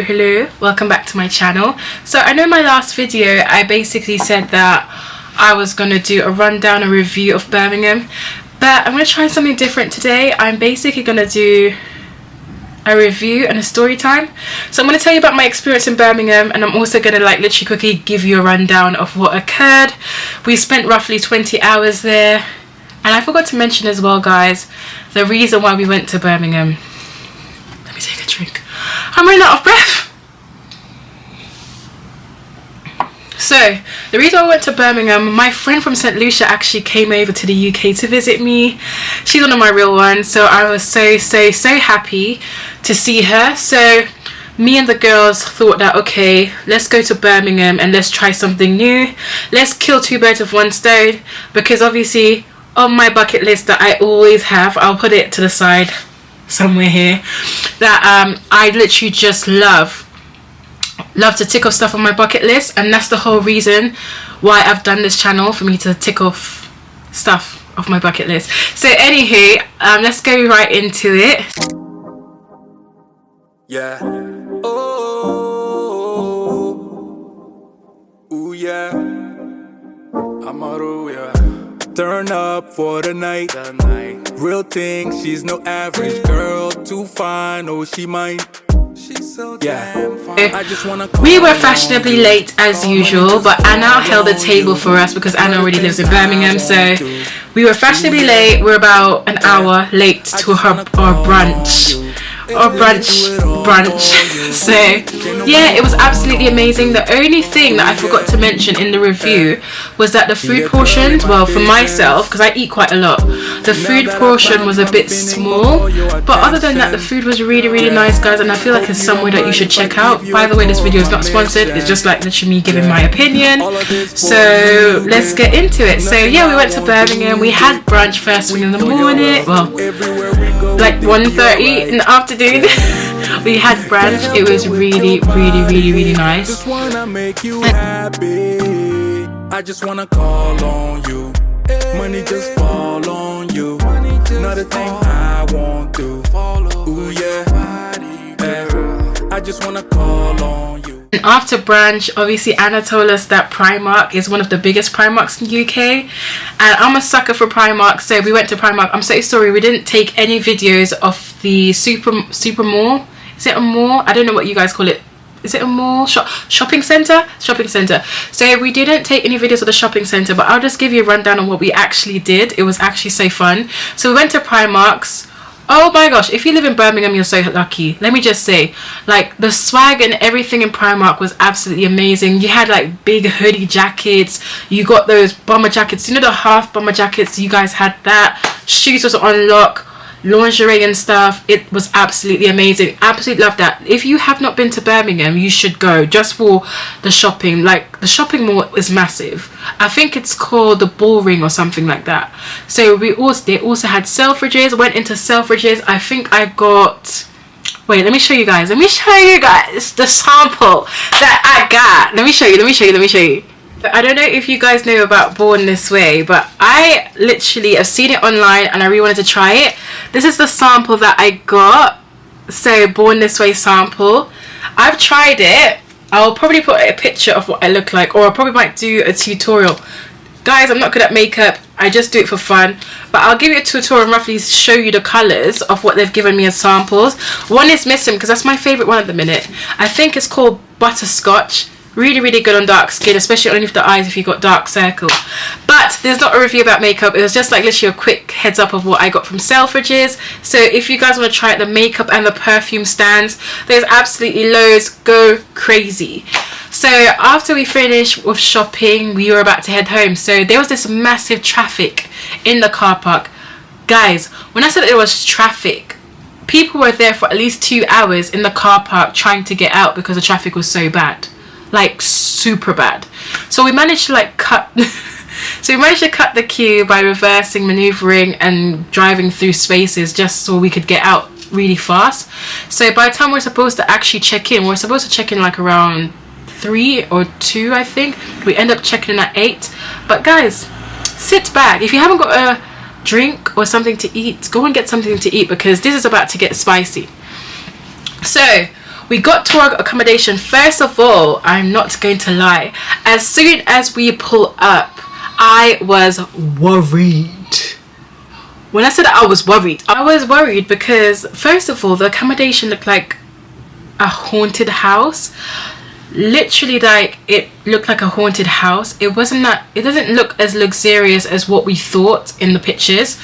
Hello, welcome back to my channel. So I know in my last video I basically said that I was going to do a rundown, a review of Birmingham, but I'm going to try something different today. I'm basically going to do a review and a story time. So I'm going to tell you about my experience in Birmingham, and I'm also going to literally quickly give you a rundown of what occurred. We spent roughly 20 hours there, and I forgot to mention as well, guys, the reason why we went to Birmingham. Let me take a drink. I'm running out of breath. So the reason I went to Birmingham, my friend from St. Lucia actually came over to the UK to visit me. She's one of my real ones, so I was so happy to see her. So me and the girls thought that, okay, let's go to Birmingham and let's try something new. Let's kill two birds with one stone, because obviously on my bucket list that I always have, I'll put it to the side somewhere here, that I literally just love to tick off stuff on my bucket list, and that's the whole reason why I've done this channel, for me to tick off stuff off my bucket list. So anywho, let's go right into it. Yeah. Oh yeah. Amaru, yeah. Turn up for the night. Real thing, she's no average girl. Too fine, oh she mine. She's so damn fine. We were fashionably late as usual, but Anna held a table for us because Anna already lives in Birmingham. So we were fashionably late. We're about an hour late to our brunch. So yeah, it was absolutely amazing. The only thing that I forgot to mention in the review was that the food portions, well, for myself, because I eat quite a lot, the food portion was a bit small, but other than that, the food was really nice, guys, and I feel like it's somewhere that you should check out. By the way, this video is not sponsored, it's just like literally me giving my opinion. So let's get into it. So yeah, we went to Birmingham. We had brunch first thing in the morning, well, like 1:30 in the afternoon. We had brunch. It was really nice. I just wanna call on you. Money just fall on you. Not a thing I won't do. Ooh yeah. I just wanna call on you. And after brunch, obviously Anna told us that Primark is one of the biggest Primarks in the UK, and I'm a sucker for Primark, so we went to Primark. I'm so sorry we didn't take any videos of the super mall. Is it a mall? I don't know what you guys call it. Is it a mall? Shopping centre? Shopping centre. So we didn't take any videos of the shopping centre, but I'll just give you a rundown on what we actually did. It was actually so fun. So we went to Primark's. Oh my gosh, if you live in Birmingham, you're so lucky. Let me just say, like, the swag and everything in Primark was absolutely amazing. You had like big hoodie jackets, you got those bomber jackets, you know, the half bomber jackets, you guys had that. Shoes was on lock, lingerie and stuff. It was absolutely amazing. Absolutely love that. If you have not been to Birmingham, you should go just for the shopping. Like, the shopping mall is massive. I think it's called the Bull Ring or something like that. So they also had Selfridges. Went into Selfridges. I think I got, wait, let me show you guys the sample that I got. Let me show you. I don't know if you guys know about Born This Way, but I literally have seen it online and I really wanted to try it. This is the sample that I got. So Born This Way sample. I've tried it. I'll probably put a picture of what I look like, or I probably might do a tutorial. Guys, I'm not good at makeup. I just do it for fun. But I'll give you a tutorial and roughly show you the colours of what they've given me as samples. One is missing because that's my favourite one at the minute. I think it's called Butterscotch. Really good on dark skin, especially underneath the eyes if you've got dark circles. But there's not a review about makeup. It was just like literally a quick heads up of what I got from Selfridges. So if you guys want to try out the makeup and the perfume stands, there's absolutely loads. Go crazy. So after we finished with shopping, we were about to head home. So there was this massive traffic in the car park. Guys, when I said there was traffic, people were there for at least 2 hours in the car park trying to get out because the traffic was so bad. Like, super bad. So we managed to like cut the queue by reversing, maneuvering and driving through spaces just so we could get out really fast. So by the time we're supposed to actually check in, we're supposed to check in like around 3 or 2, I think. We end up checking in at 8. But guys, sit back. If you haven't got a drink or something to eat, go and get something to eat, because this is about to get spicy. So We got to our accommodation. First of all, I'm not going to lie, as soon as we pull up, I was worried. When I said I was worried because first of all, the accommodation looked like a haunted house. Literally, like, it looked like a haunted house. It doesn't look as luxurious as what we thought in the pictures.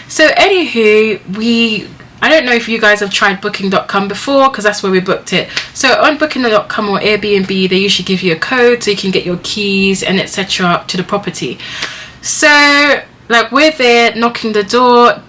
So anywho, I don't know if you guys have tried booking.com before, because that's where we booked it. So on booking.com or Airbnb, they usually give you a code so you can get your keys and etc. to the property. So like, we're there knocking the door,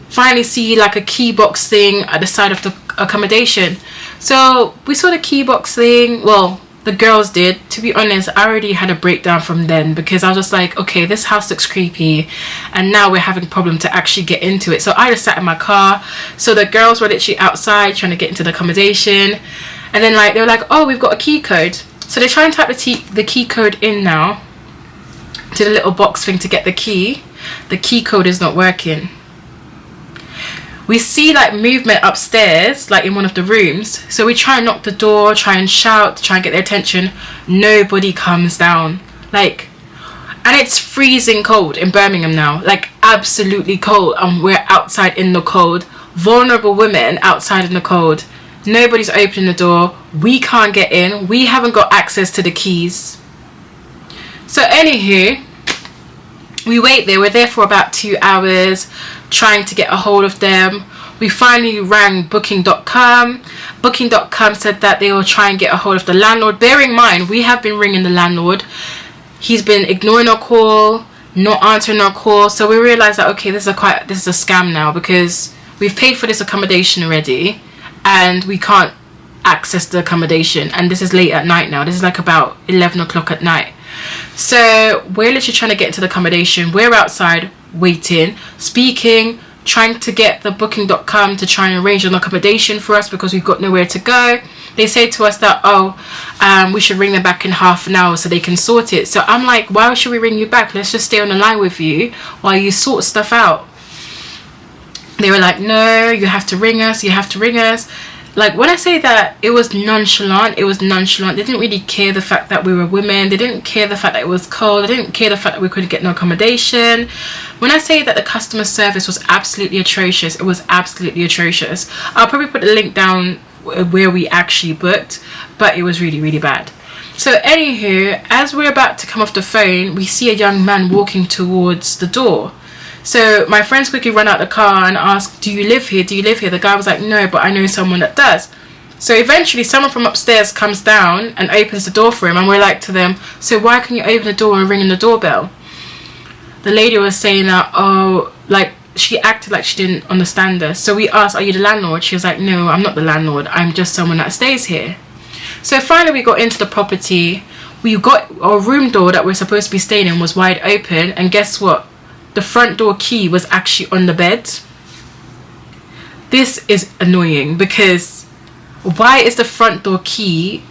finally see like a key box thing at the side of the accommodation. So we saw the key box thing. Well, the girls did. To be honest, I already had a breakdown from then, because I was just like, okay, this house looks creepy, and now we're having a problem to actually get into it. So I just sat in my car. So the girls were literally outside trying to get into the accommodation, and then like they were like, oh, we've got a key code. So they try and type the key code in now to the little box thing to get the key. The key code is not working. We see like movement upstairs, like in one of the rooms. So we try and knock the door, try and shout, try and get their attention. Nobody comes down. Like, and it's freezing cold in Birmingham now, like absolutely cold, and we're outside in the cold. Vulnerable women outside in the cold. Nobody's opening the door. We can't get in. We haven't got access to the keys. So anywho, we wait there. We're there for about 2 hours trying to get a hold of them. We finally rang booking.com. Booking.com said that they will try and get a hold of the landlord. Bear in mind, we have been ringing the landlord. He's been ignoring our call, not answering our call. So we realized that, okay, this is a scam now, because we've paid for this accommodation already and we can't access the accommodation, and this is late at night now. This is like about 11 o'clock at night. So we're literally trying to get into the accommodation. We're outside waiting, speaking, trying to get the booking.com to try and arrange an accommodation for us, because we've got nowhere to go. They say to us that, we should ring them back in half an hour so they can sort it. So I'm like, why should we ring you back? Let's just stay on the line with you while you sort stuff out. They were like, no, you have to ring us, Like, when I say that it was nonchalant, They didn't really care the fact that we were women. They didn't care the fact that it was cold. They didn't care the fact that we couldn't get no accommodation. When I say that the customer service was absolutely atrocious, it was absolutely atrocious. I'll probably put the link down where we actually booked, but it was really, really bad. So anywho, as we're about to come off the phone, we see a young man walking towards the door. So my friends quickly run out the car and ask, do you live here? The guy was like, no, but I know someone that does. So eventually someone from upstairs comes down and opens the door for him, and we're like to them, so why can you open the door and ring in the doorbell? The lady was saying that, she acted like she didn't understand us. So we asked, are you the landlord? She was like, no, I'm not the landlord, I'm just someone that stays here. So finally we got into the property. We got our room door that we're supposed to be staying in was wide open, and guess what? The front door key was actually on the bed. This is annoying, because why is the front door key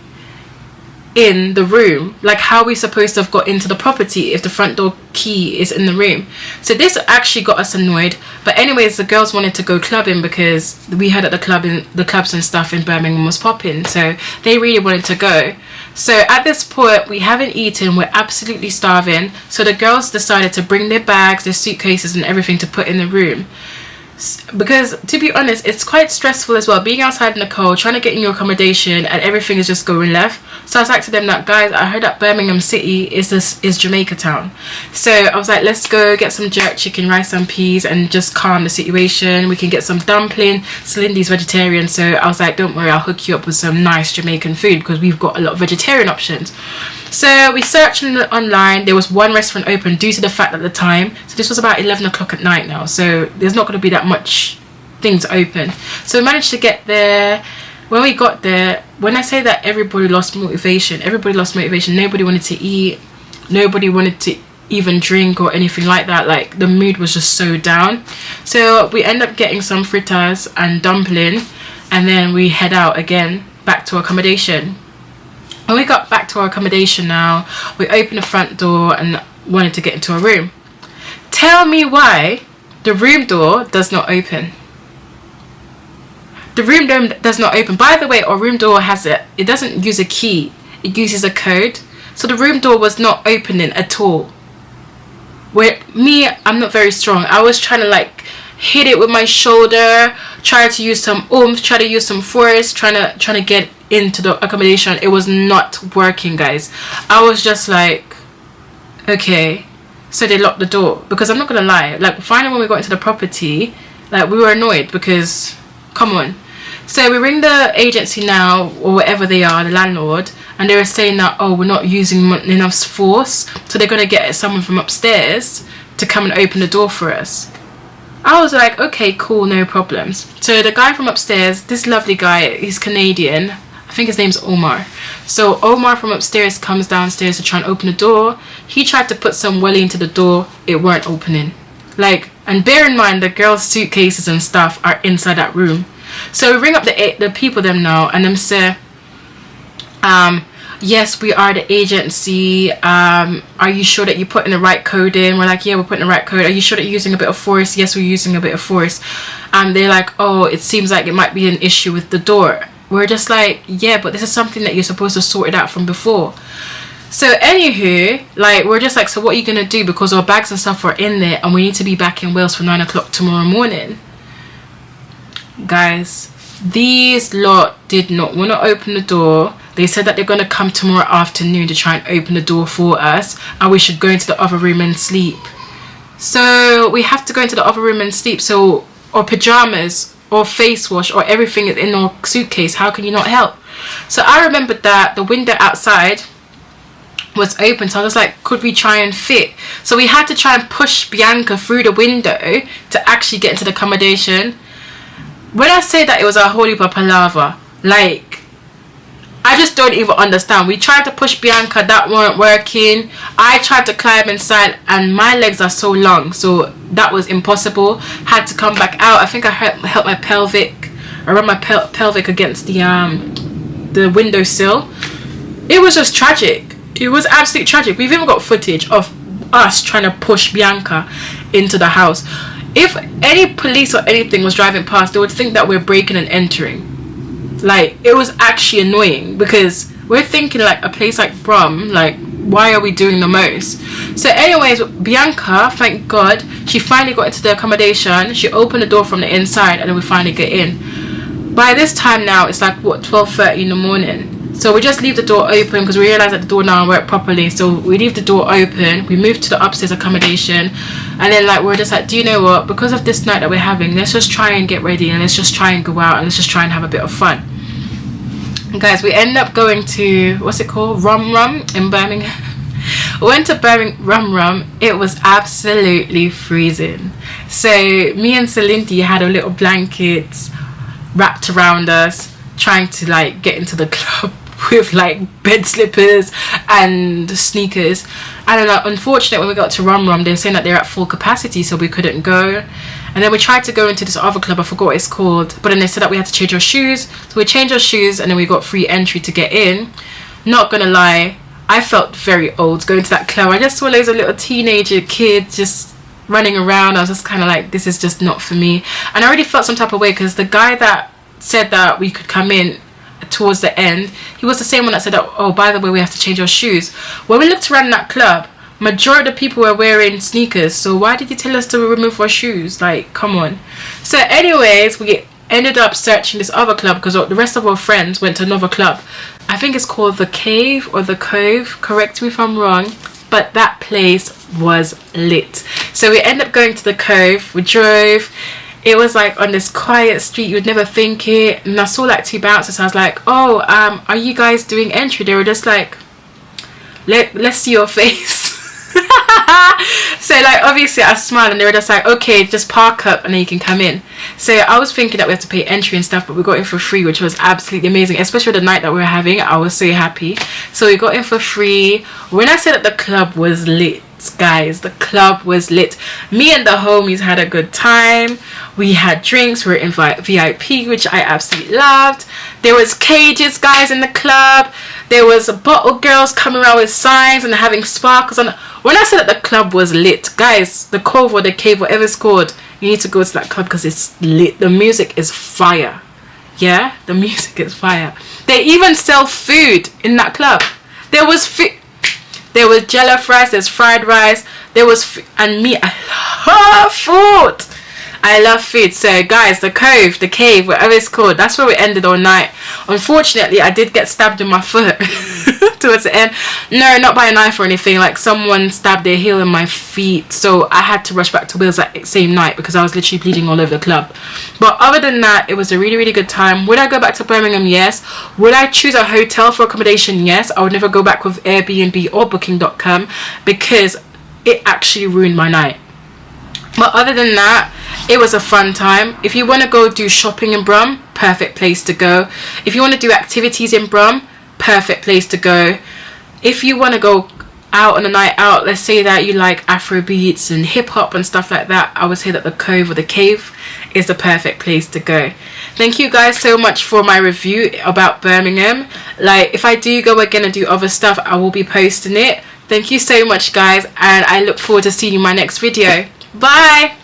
in the room? Like, how are we supposed to have got into the property if the front door key is in the room? So this actually got us annoyed. But anyways, the girls wanted to go clubbing, because we heard that the clubs and stuff in Birmingham was popping, so they really wanted to go. So at this point, we haven't eaten, we're absolutely starving. So the girls decided to bring their bags, their suitcases and everything to put in the room. Because to be honest, it's quite stressful as well, being outside in the cold, trying to get in your accommodation and everything is just going left. So I was like to them that, guys, I heard that Birmingham City is Jamaica town. So I was like, let's go get some jerk chicken, rice and peas, and just calm the situation. We can get some dumpling. Celindy's vegetarian, so I was like, don't worry, I'll hook you up with some nice Jamaican food, because we've got a lot of vegetarian options. So we searched online. There was one restaurant open due to the fact at the time, so this was about 11 o'clock at night now, so there's not going to be that much things open. So we managed to get there. When we got there, when I say that everybody lost motivation, nobody wanted to eat, nobody wanted to even drink or anything like that. Like, the mood was just so down. So we end up getting some fritters and dumpling, and then we head out again back to accommodation. When we got back to our accommodation now, we opened the front door and wanted to get into our room. Tell me why the room door does not open. The room door does not open. By the way, our room door it doesn't use a key, it uses a code. So the room door was not opening at all. I'm not very strong. I was trying to like hit it with my shoulder, try to use some oomph, try to use some force, trying to get into the accommodation. It was not working, guys. I was just like, okay. So they locked the door, because I'm not gonna lie, like finally when we got into the property, like we were annoyed because come on. So we ring the agency now, or whatever they are, the landlord, and they were saying that, oh, we're not using enough force, so they're gonna get someone from upstairs to come and open the door for us. I was like, okay, cool, no problems. So the guy from upstairs, this lovely guy, he's Canadian, I think his name's Omar. So Omar from upstairs comes downstairs to try and open the door. He tried to put some welly into the door, it weren't opening. Like, and bear in mind the girls' suitcases and stuff are inside that room. So we ring up the people them now and them say, yes, we are the agency. Are you sure that you're putting the right code in? We're like, yeah, we're putting the right code. Are you sure that you're using a bit of force? Yes, we're using a bit of force. They're like, oh, it seems like it might be an issue with the door. We're just like, yeah, but this is something that you're supposed to sort it out from before. So anywho, like, we're just like, so what are you gonna do? Because our bags and stuff are in there and we need to be back in Wales for 9 o'clock tomorrow morning. Guys, these lot did not want to open the door. They said that they're going to come tomorrow afternoon to try and open the door for us, and we should go into the other room and sleep. So we have to go into the other room and sleep. So our pajamas or face wash or everything is in our suitcase. How can you not help? So I remembered that the window outside was open, so I was like, could we try and fit? So we had to try and push Bianca through the window to actually get into the accommodation. When I say that it was a holy palaver, like, I just don't even understand. We tried to push Bianca, that weren't working. I tried to climb inside and my legs are so long, so that was impossible. Had to come back out. I think I held my pelvic, I rubbed my pelvic against the windowsill. It was just tragic. It was absolutely tragic. We've even got footage of us trying to push Bianca into the house. If any police or anything was driving past, they would think that we're breaking and entering. Like, it was actually annoying because we're thinking like a place like Brum, like, why are we doing the most? So anyways, Bianca, thank God, she finally got into the accommodation. She opened the door from the inside and then we finally get in. By this time now, it's like, what, 12:30 in the morning. So we just leave the door open because we realize that the door now worked properly. So we leave the door open, we move to the upstairs accommodation, and then like we're just like, do you know what, because of this night that we're having, let's just try and get ready and let's just try and go out and let's just try and have a bit of fun. And guys, we end up going to, what's it called, Rum Rum in Birmingham. We went to Rum Rum. It was absolutely freezing. So me and Celindy had our little blankets wrapped around us, trying to like get into the club with like bed slippers and sneakers. And then unfortunately when we got to Rum Rum, they were saying that they're at full capacity, so we couldn't go. And then we tried to go into this other club, I forgot what it's called, but then they said that we had to change our shoes. So we changed our shoes and then we got free entry to get in. Not gonna lie, I felt very old going to that club. I just saw loads of little teenager kids just running around. I was just kind of like, this is just not for me. And I already felt some type of way because the guy that said that we could come in towards the end, he was the same one that said that, oh, by the way, we have to change our shoes. When we looked around that club, majority of the people were wearing sneakers, so why did you tell us to remove our shoes? Like, come on. So anyways, we ended up searching this other club because the rest of our friends went to another club. I think it's called the Cave or the Cove, correct me if I'm wrong, but that place was lit. So we ended up going to the Cove. We drove. It was like on this quiet street, you would never think it. And I saw like two bouncers. I was like, oh, are you guys doing entry? They were just like, let's see your face. So like obviously I smiled and they were just like, okay, just park up and then you can come in. So I was thinking that we had to pay entry and stuff, but we got in for free, which was absolutely amazing, especially the night that we were having. I was so happy. So we got in for free. When I said that the club was lit, guys, the club was lit. Me and the homies had a good time. We had drinks. We were in VIP, which I absolutely loved. There was cages, guys, in the club. There was bottle girls coming around with signs and having sparkles on. When I said that the club was lit, guys, the Cove or the Cave, whatever it's called, you need to go to that club because it's lit. The music is fire. Yeah, the music is fire. They even sell food in that club. There was food. There was jollof rice, there's fried rice, there was and meat. I love food. I love food. So guys, the cove, the cave, whatever it's called, that's where we ended all night. Unfortunately, I did get stabbed in my foot towards the end. No, not by a knife or anything. Like someone stabbed their heel in my feet. So I had to rush back to Wales that same night because I was literally bleeding all over the club. But other than that, it was a really, really good time. Would I go back to Birmingham? Yes. Would I choose a hotel for accommodation? Yes. I would never go back with Airbnb or Booking.com because it actually ruined my night. But other than that, it was a fun time. If you want to go do shopping in Brum, perfect place to go. If you want to do activities in Brum, perfect place to go. If you want to go out on a night out, let's say that you like Afro beats and hip hop and stuff like that, I would say that the Cove or the Cave is the perfect place to go. Thank you guys so much for my review about Birmingham. Like, if I do go again and do other stuff, I will be posting it. Thank you so much, guys, and I look forward to seeing you in my next video. Bye.